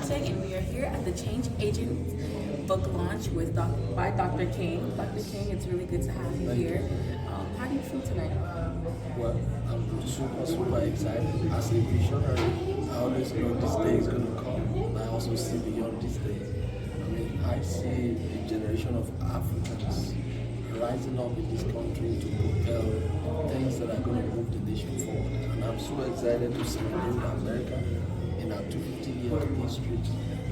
Skadek, and we are here at the Change Agent book launch by Dr. King. Dr. King, it's really good to have you here. How do you feel tonight? Well, I'm super excited. As a visionary, I always know this day is going to come, and I also see beyond this day. I mean, I see a generation of Africans rising up in this country to propel things that are going to move the nation forward. And I'm super excited to celebrate America in our 250 years history.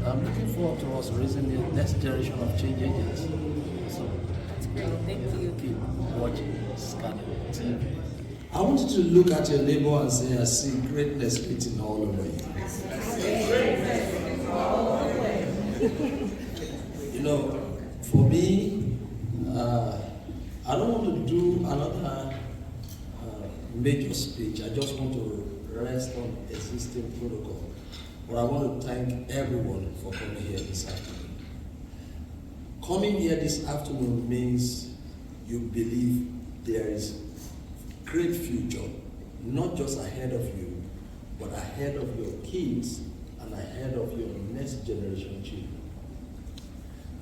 I'm looking forward to us raising the next generation of change agents. So, that's great. Thank you. Keep watching SkadekTV. I want you to look at your neighbor and say, I see greatness written all over you. You know, for me, I don't want to do another major speech. I just want to rest on existing protocol. But I want to thank everyone for coming here this afternoon. Coming here this afternoon means you believe there is great future, not just ahead of you, but ahead of your kids and ahead of your next generation children.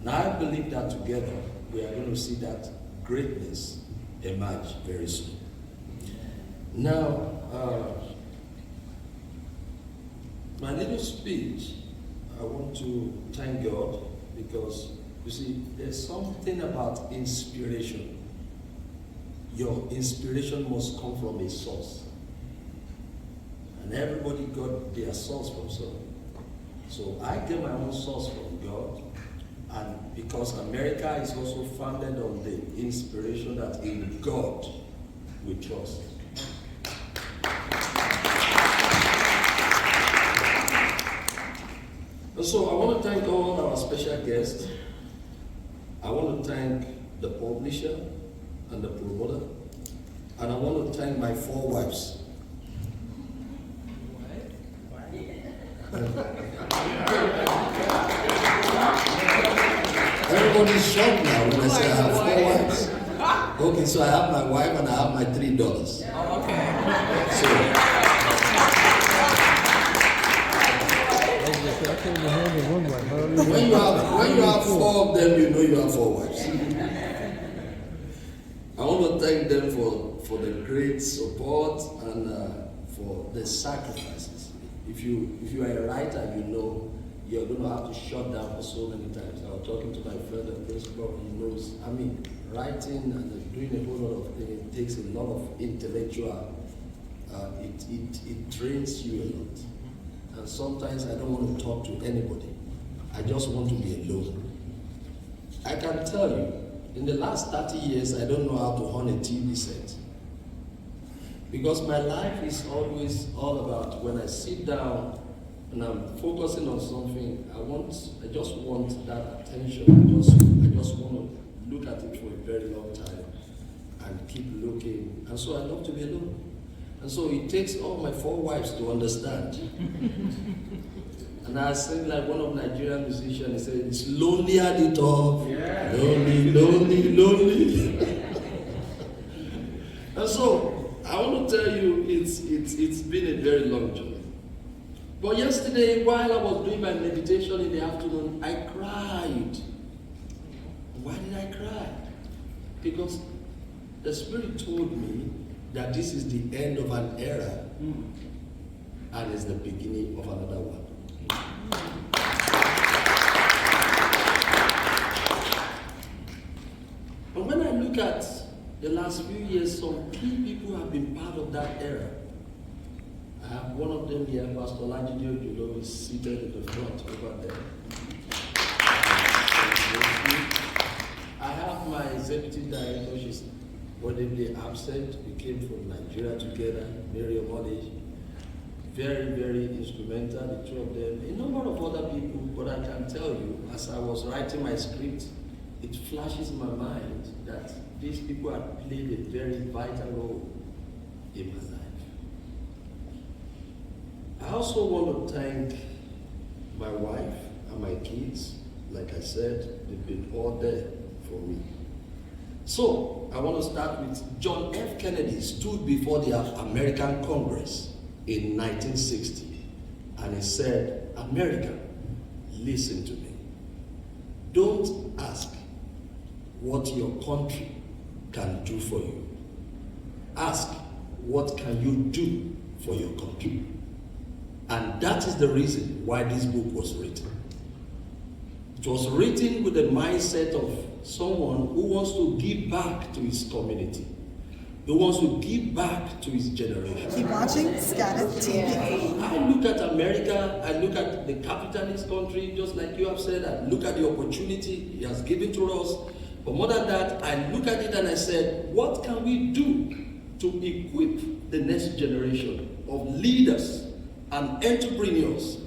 And I believe that together we are going to see that greatness emerge very soon. Now, my little speech, I want to thank God because, you see, there's something about inspiration. Your inspiration must come from a source. And everybody got their source from somewhere. So I get my own source from God. And because America is also founded on the inspiration that in God we trust. And so I want to thank all our special guests. I want to thank the publisher and the promoter. And I want to thank my 4 wives. Everybody's shocked now when I say I have 4 wives. Okay, so I have my wife and I have my $3. Oh, okay. So, when you have 4 of them, you know you have 4 wives. I want to thank them for the great support and for the sacrifices. If you are a writer, you know you're going to have to shut down for so many times. I was talking to my friend, the principal, he knows, I mean, writing and doing a whole lot of things, it takes a lot of intellectual, it trains you a lot. And sometimes I don't want to talk to anybody. I just want to be alone. I can tell you, in the last 30 years, I don't know how to run a TV set. Because my life is always all about when I sit down and I'm focusing on something, I just want that attention. I just want to look at it for a very long time and keep looking. And so I love to be alone. And so it takes all my 4 wives to understand. And I sing like one of Nigerian musicians, he said, it's lonely at the top. Yeah. Lonely, lonely, lonely. And so I want to tell you, it's been a very long journey. But yesterday, while I was doing my meditation in the afternoon, I cried. Why did I cry? Because the Spirit told me that this is the end of an era and it's the beginning of another one. And when I look at the last few years, some key people have been part of that era. I have one of them here, Pastor Lajidio Julo, is seated in the front over there. I have my executive director, she's audibly absent. We came from Nigeria together, Mary Omode. Very, very instrumental, the 2 of them. A number of other people, but I can tell you, as I was writing my script, it flashes in my mind that these people have played a very vital role in my life. I also want to thank my wife and my kids. Like I said, they've been all there for me. So, I want to start with John F. Kennedy stood before the American Congress in 1960, and he said, America, listen to me. Don't ask what your country can do for you. Ask, what can you do for your country? And that is the reason why this book was written. It was written with the mindset of someone who wants to give back to his community, who wants to give back to his generation. Keep watching SkadekTV. I look at America, I look at the capitalist country, just like you have said, I look at the opportunity he has given to us. But more than that, I look at it and I said, what can we do to equip the next generation of leaders and entrepreneurs?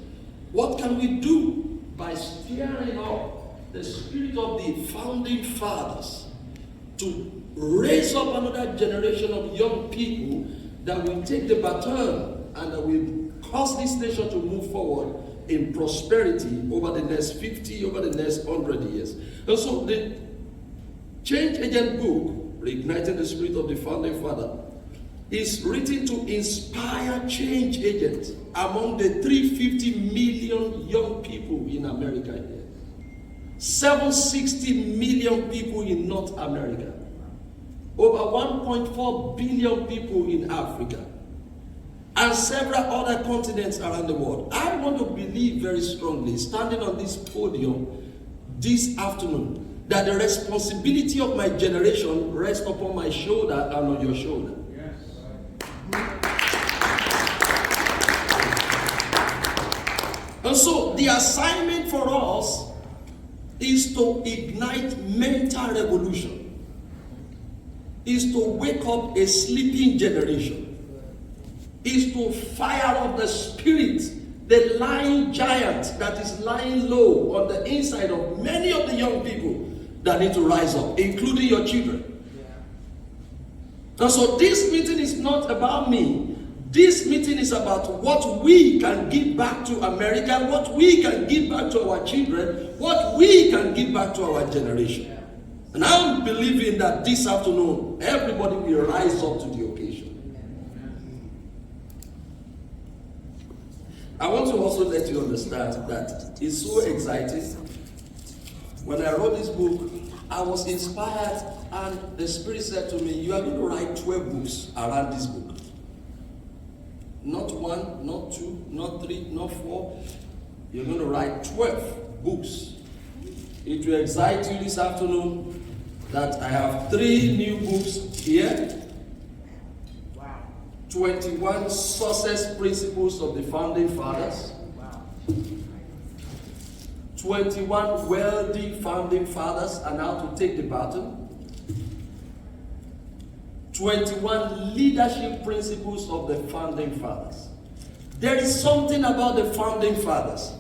What can we do by stirring up the spirit of the founding fathers to raise up another generation of young people that will take the baton and that will cause this nation to move forward in prosperity over the next 50, over the next 100 years. And so the Change Agent book, Reigniting the Spirit of the Founding Father, is written to inspire change agents among the 350 million young people in America here, 760 million people in North America, over 1.4 billion people in Africa, and several other continents around the world. I want to believe very strongly, standing on this podium this afternoon, that the responsibility of my generation rests upon my shoulder and on your shoulder. And so the assignment for us is to ignite mental revolution, is to wake up a sleeping generation, is to fire up the spirit, the lying giant that is lying low on the inside of many of the young people that need to rise up, including your children. And so this meeting is not about me. This meeting is about what we can give back to America, what we can give back to our children, what we can give back to our generation. And I'm believing that this afternoon, everybody will rise up to the occasion. I want to also let you understand that it's so exciting. When I wrote this book, I was inspired, and the Spirit said to me, you are going to write 12 books around this book. Not one, not two, not three, not four. You're going to write 12 books. It will excite you this afternoon that I have 3 new books here. 21 success principles of the founding fathers. 21 wealthy founding fathers and how to take the baton. 21 leadership principles of the founding fathers. There is something about the founding fathers.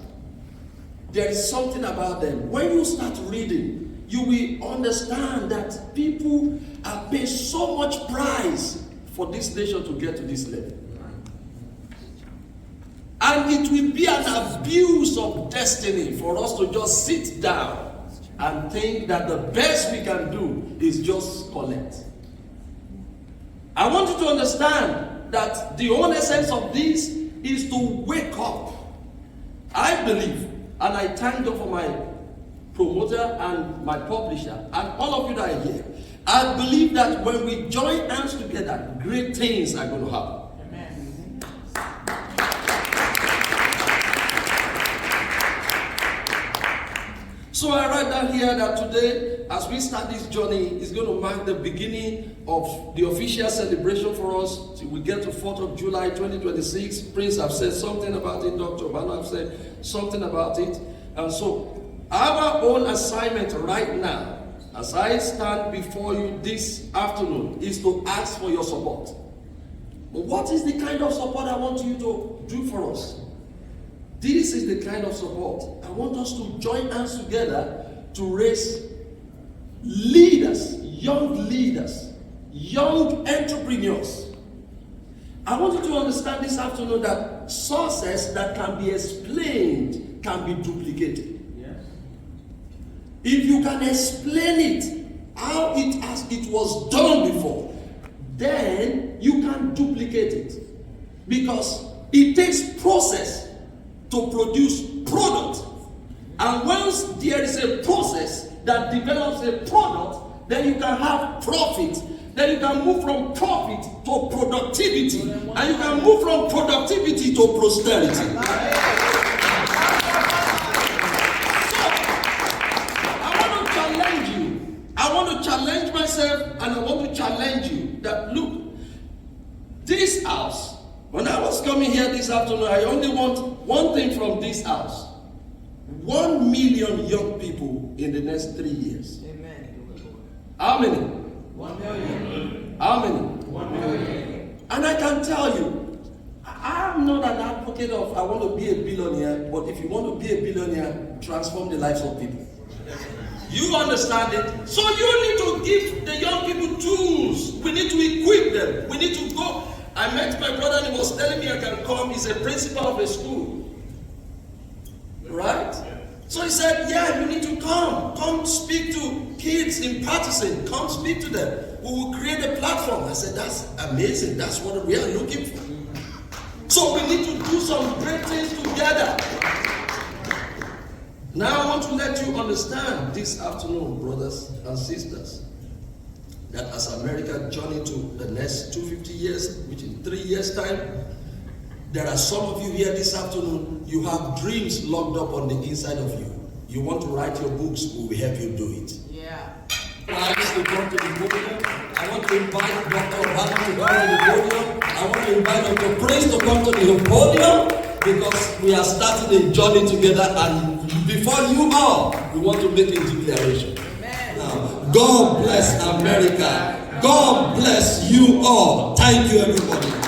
There is something about them. When you start reading, you will understand that people have paid so much price for this nation to get to this level. And it will be an abuse of destiny for us to just sit down and think that the best we can do is just collect. I want you to understand that the whole essence of this is to wake up. I believe, and I thank God for my promoter and my publisher and all of you that are here. I believe that when we join hands together, great things are going to happen. So I write down here that today, as we start this journey, is going to mark the beginning of the official celebration for us till we get to 4th of July 2026. Prince have said something about it, Dr. Obano have said something about it. And so our own assignment right now, as I stand before you this afternoon, is to ask for your support. But what is the kind of support I want you to do for us? This is the kind of support. I want us to join hands together to raise leaders, young entrepreneurs. I want you to understand this afternoon that success that can be explained can be duplicated. Yes. If you can explain it, how it was done before, then you can duplicate it. Because it takes process to produce product. And once there is a process that develops a product, then you can have profit. Then you can move from profit to productivity. And you can move from productivity to prosperity. So, I want to challenge you. I want to challenge myself, and I want to challenge you that, look, this house, when I was coming here this afternoon, I only want one thing from this house. 1 million young people in the next 3 years. Amen. How many? 1 million. How many? 1 million. And I can tell you, I'm not an advocate of I want to be a billionaire, but if you want to be a billionaire, transform the lives of people. You understand it? So you need to give the young people tools. We need to equip them. We need to go. I met my brother and he was telling me I can come. He's a principal of a school. Right? So he said, yeah, you need to come. Come speak to kids in Patterson. Come speak to them. We will create a platform. I said, that's amazing. That's what we are looking for. So we need to do some great things together. Now I want to let you understand this afternoon, brothers and sisters, that as America journey to the next 250 years, which in 3 years' time, there are some of you here this afternoon, you have dreams locked up on the inside of you. You want to write your books, we will help you do it. Yeah. I want to come to the podium. I want to invite Dr. Obama to come to the podium. I want to invite Dr. Prince to come to the podium because we are starting a journey together, and before you all, we want to make a declaration. Amen. Now, God bless America. God bless you all. Thank you, everybody.